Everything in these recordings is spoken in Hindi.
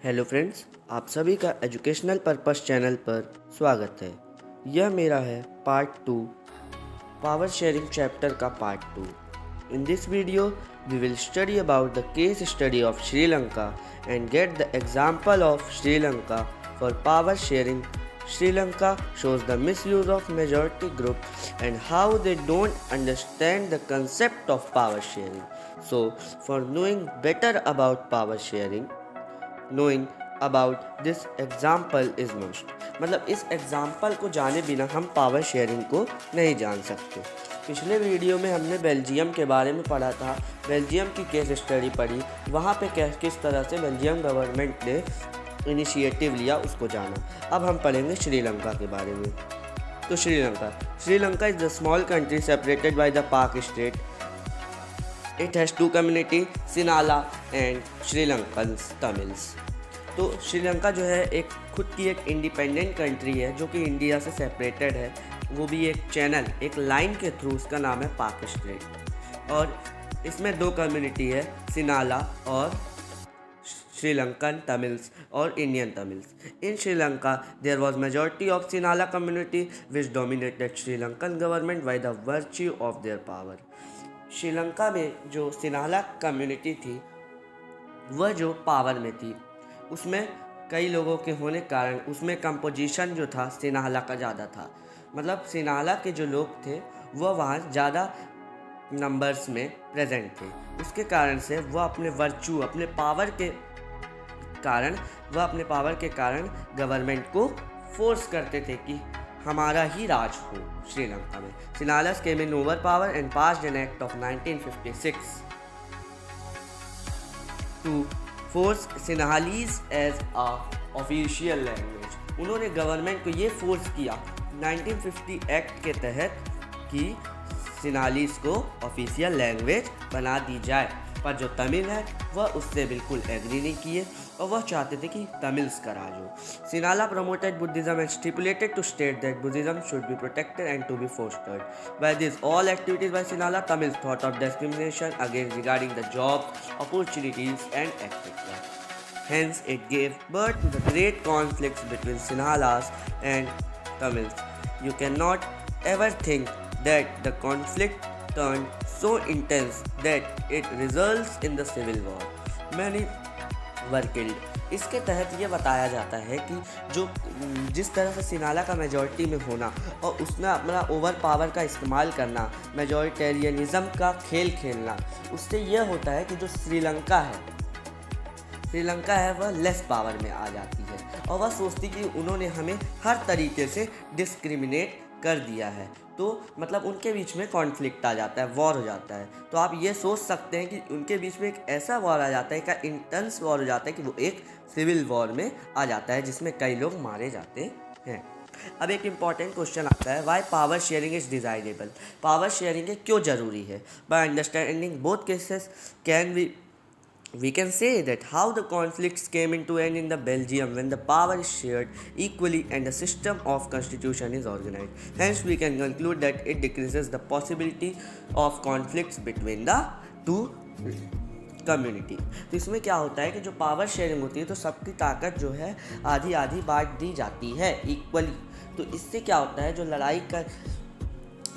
हेलो फ्रेंड्स, आप सभी का एजुकेशनल पर्पस चैनल पर स्वागत है। यह मेरा है पार्ट 2 पावर शेयरिंग चैप्टर का part 2। In this video we will study about the case study of Sri Lanka and get the example of Sri Lanka for power sharing. Sri Lanka shows the misuse of majority group and how they don't understand the concept of power sharing. So, for knowing better about power sharing, knowing about this example is must. मतलब इस एग्जाम्पल को जाने बिना हम पावर शेयरिंग को नहीं जान सकते. पिछले वीडियो में हमने बेल्जियम के बारे में पढ़ा था, बेल्जियम की केस स्टडी पढ़ी, वहाँ पे किस तरह से बेल्जियम गवर्नमेंट ने इनिशिएटिव लिया उसको जाना. अब हम पढ़ेंगे श्रीलंका के बारे में. तो Sri Lanka is the small country separated by the Palk strait. It has two community, Sinhala and Sri Lankan Tamils. तो श्रीलंका जो है एक खुद की एक इंडिपेंडेंट कंट्री है जो कि इंडिया से सेपरेटेड है, वो भी एक चैनल, एक लाइन के थ्रू. उसका नाम है पाक स्टेट और इसमें दो कम्युनिटी है, सिनाला और श्रीलंकन तमिल्स और Indian Tamils. In Sri Lanka there was majority of Sinhala community which dominated Sri Lankan government by the virtue of their power. Sri Lanka में जो सिनाला कम्युनिटी थी वह जो पावर में थी, उसमें कई लोगों के होने के कारण उसमें कंपोजिशन जो था सिनाला का ज़्यादा था. मतलब सिनाला के जो लोग थे वह वहाँ ज़्यादा नंबर्स में प्रेजेंट थे. उसके कारण से वह अपने वर्च्यू, अपने पावर के कारण गवर्नमेंट को फोर्स करते थे कि हमारा ही राज हो श्रीलंका में. Sinhalas came in over power and passed an act of 1956 to force Sinhalese as a official language. उन्होंने गवर्नमेंट को ये फोर्स किया 1950 एक्ट के तहत कि सिनहालीज को ऑफिशियल लैंग्वेज बना दी जाए. पर जो तमिल है वह उससे बिल्कुल एग्री नहीं किए और वह चाहते थे कि तमिल्स का राज हो. सिनाला promoted Buddhism and stipulated to state that Buddhism should be protected and to be fostered. By this, all activities by Sinhala Tamils thought of discrimination against regarding the jobs, opportunities and etc. Hence, it gave birth to the great conflicts between Sinhalas and Tamils. You cannot ever think that the conflict turned so intense that it results in the civil war. Many were killed. इसके तहत ये बताया जाता है कि जिस तरह से सिनाला का मेजॉरिटी में होना और उसमें अपना ओवर पावर का इस्तेमाल करना, मेजॉरिटेरियनिज़म का खेल खेलना, उससे यह होता है कि जो श्रीलंका है वह लेस पावर में आ जाती है और वह सोचती कि उन्होंने हमें हर तरीके से डिस्क्रिमिनेट कर दिया है. तो मतलब उनके बीच में कॉन्फ्लिक्ट आ जाता है, वॉर हो जाता है. तो आप ये सोच सकते हैं कि उनके बीच में एक ऐसा वॉर आ जाता है, एक इंटेंस वॉर हो जाता है कि वो एक सिविल वॉर में आ जाता है जिसमें कई लोग मारे जाते हैं. अब एक इम्पॉर्टेंट क्वेश्चन आता है, why power sharing is desirable. Power sharing क्यों ज़रूरी है? By understanding both cases we can say that how the conflicts came into end in the Belgium when the power is shared equally and the system of constitution is organized. Hence we can conclude that it decreases the possibility of conflicts between the two community. तो इसमें क्या होता है कि जो पावर शेयरिंग होती है तो सबकी ताकत जो है आधी आधी बांट दी जाती है इक्वली. तो इससे क्या होता है, जो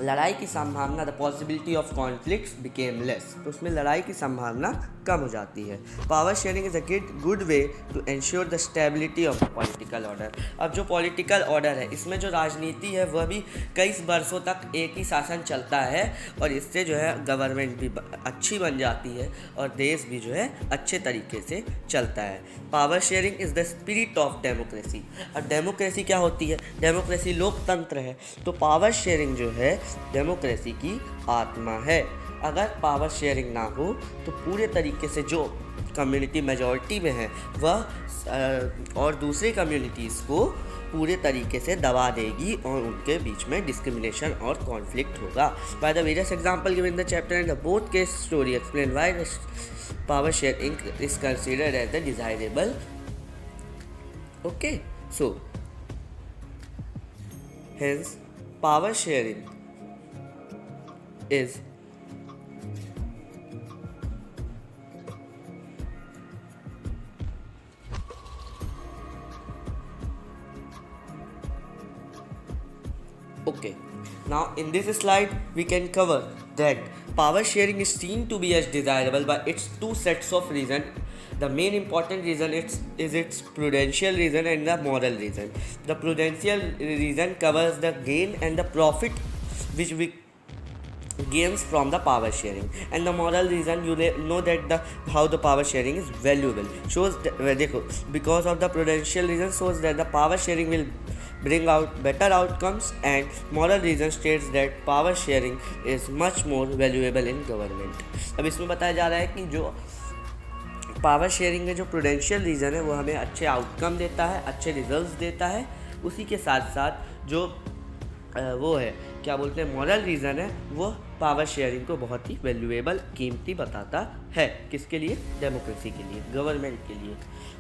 लड़ाई की संभावना, the possibility of conflicts became less, तो उसमें लड़ाई की संभावना कम हो जाती है. Power sharing is a good way to ensure the stability of political order. अब जो पॉलिटिकल ऑर्डर है, इसमें जो राजनीति है वह भी कई वर्षों तक एक ही शासन चलता है और इससे जो है गवर्नमेंट भी अच्छी बन जाती है और देश भी जो है अच्छे तरीके से चलता है. Power sharing is the spirit of democracy. और डेमोक्रेसी क्या होती है? डेमोक्रेसी लोकतंत्र है. तो पावर शेयरिंग जो है डेमोक्रेसी की आत्मा है. अगर पावर शेयरिंग ना हो तो पूरे तरीके से जो कम्युनिटी मेजॉरिटी में है वह और दूसरी कम्युनिटीज़ को पूरे तरीके से दबा देगी और उनके बीच में डिस्क्रिमिनेशन और कॉन्फ्लिक्ट होगा. By the various example given in the chapter and the both case story explain why power sharing is considered as the desirable. Okay, so hence power sharing is Okay, now in this slide we can cover that power sharing is seen to be as desirable by its two sets of reasons. The main important reason is its prudential reason and the moral reason. The prudential reason covers the gain and the profit which we gains from the power sharing, and the moral reason you know that how the power sharing is valuable shows because of the prudential reason shows that the power sharing will bring out better outcomes, and moral reason states that power sharing is much more valuable in government. अब इसमें बताया जा रहा है कि जो पावर शेयरिंग में जो प्रूडेंशियल रीज़न है वो हमें अच्छे आउटकम देता है, अच्छे रिजल्ट्स देता है, उसी के साथ साथ जो वो है क्या बोलते हैं मॉरल रीज़न है वो पावर शेयरिंग को बहुत ही वैल्यूएबल कीमती बताता है। किसके लिए? डेमोक्रेसी के लिए, गवर्नमेंट के लिए।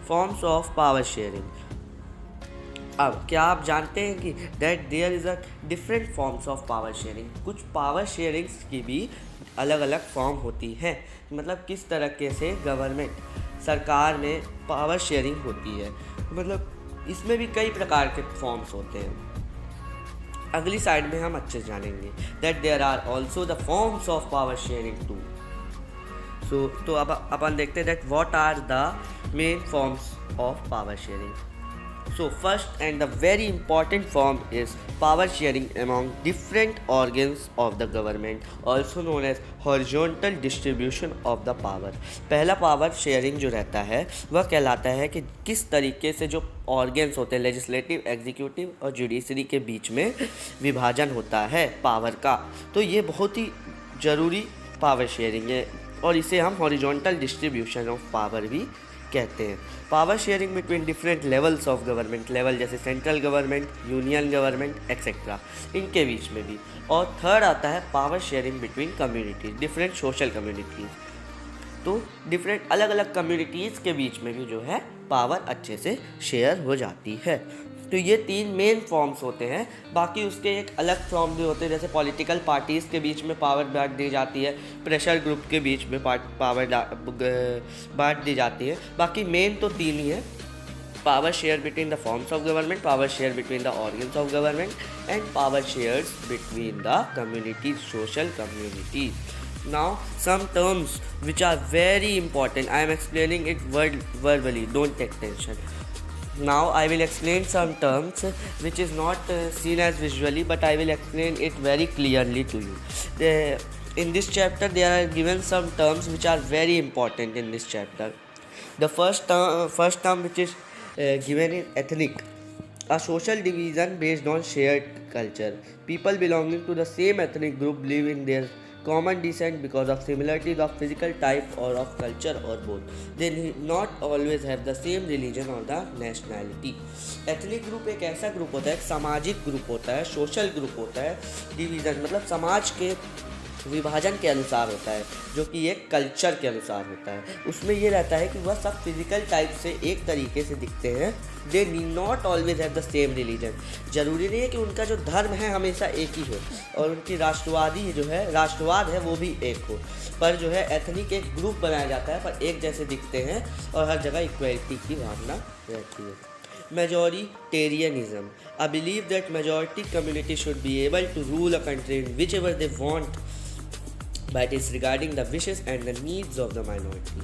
Forms of power sharing. अब क्या आप जानते हैं कि that there is a different forms of power sharing. कुछ पावर शेयरिंग्स की भी अलग अलग फॉर्म होती हैं, मतलब किस तरीके से गवर्नमेंट सरकार में पावर शेयरिंग होती है, मतलब इसमें भी कई प्रकार के फॉर्म्स होते हैं। अगली साइड में हम अच्छे से जानेंगे that there are also the forms of power sharing too. So तो अब अपन देखते हैं that what are the main forms of power sharing. So first and the very important form is power sharing among different organs of the government, also known as horizontal distribution of the power। पहला पावर शेयरिंग जो रहता है वह कहलाता है कि किस तरीके से जो ऑर्गन्स होते हैं लेजिस्लेटिव, एग्जीक्यूटिव और जुडिशरी के बीच में विभाजन होता है पावर का। तो ये बहुत ही ज़रूरी पावर शेयरिंग है और इसे हम हॉरिजॉन्टल डिस्ट्रीब्यूशन ऑफ पावर भी कहते हैं। Power sharing between different levels of government, level जैसे central government, union government etcetera, इनके बीच में भी। और थर्ड आता है power sharing between communities, different social communities. तो डिफरेंट अलग अलग कम्युनिटीज़ के बीच में भी जो है पावर अच्छे से शेयर हो जाती है। तो ये तीन मेन फॉर्म्स होते हैं। बाकी उसके एक अलग फॉर्म भी होते हैं, जैसे पॉलिटिकल पार्टीज़ के बीच में पावर बांट दी जाती है, प्रेशर ग्रुप के बीच में पावर बांट दी जाती है। बाकी मेन तो तीन ही है, power share between the forms of government, power share between the organs of government and power shares between the communities, social communities. Now some terms which are very important, I am explaining it verbally, don't take tension. Now I will explain some terms which is not seen as visually, but I will explain it very clearly to you. In this chapter there are given some terms which are very important in this chapter. The first term which is given is ethnic, a social division based on shared culture. People belonging to the same ethnic group live in their common descent because of similarities of physical type or of culture or both. They need not always have the same religion or the nationality. Ethnic group एक ऐसा ग्रुप होता है, एक सामाजिक ग्रुप होता है, सोशल ग्रुप होता है। डिवीज़न मतलब समाज के विभाजन के अनुसार होता है, जो कि एक कल्चर के अनुसार होता है। उसमें ये रहता है कि वह सब फिजिकल टाइप से एक तरीके से दिखते हैं। They need not always have the same religion. ज़रूरी नहीं है कि उनका जो धर्म है हमेशा एक ही हो और उनकी राष्ट्रवाद है वो भी एक हो, पर जो है एथनिक एक ग्रुप बनाया जाता है पर एक जैसे दिखते हैं और हर जगह इक्वलिटी की भावना रहती है। Majoritarianism, I believe that majority community should be able to rule a country in whichever they want, but it's regarding the wishes and the needs of the minority.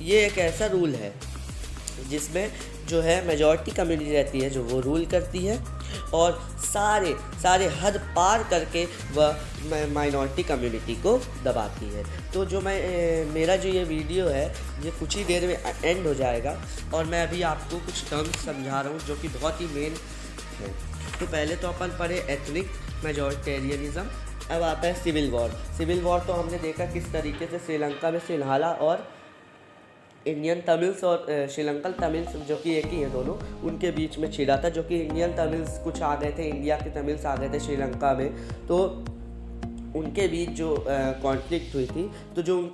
ये एक ऐसा रूल है जिसमें जो है मेजॉरिटी कम्युनिटी रहती है जो वो रूल करती है और सारे हद पार करके वह माइनॉरिटी कम्युनिटी को दबाती है। तो जो मेरा जो ये वीडियो है ये कुछ ही देर में एंड हो जाएगा और मैं अभी आपको कुछ टर्म्स समझा रहा हूँ जो कि बहुत ही मेन है। तो पहले तो अपन पढ़े एथनिक, मेजॉरिटेरियनिज्म। अब आता है सिविल वॉर। सिविल वॉर तो हमने देखा किस तरीके से श्रीलंका में सिन्हाला और इंडियन तमिल्स और श्रीलंकन तमिल्स जो कि एक ही है दोनों, उनके बीच में छिड़ा था। जो कि इंडियन तमिल्स कुछ आ गए थे, इंडिया के तमिल्स आ गए थे श्रीलंका में, तो उनके बीच जो कॉन्फ्लिक्ट हुई थी, तो जो उनके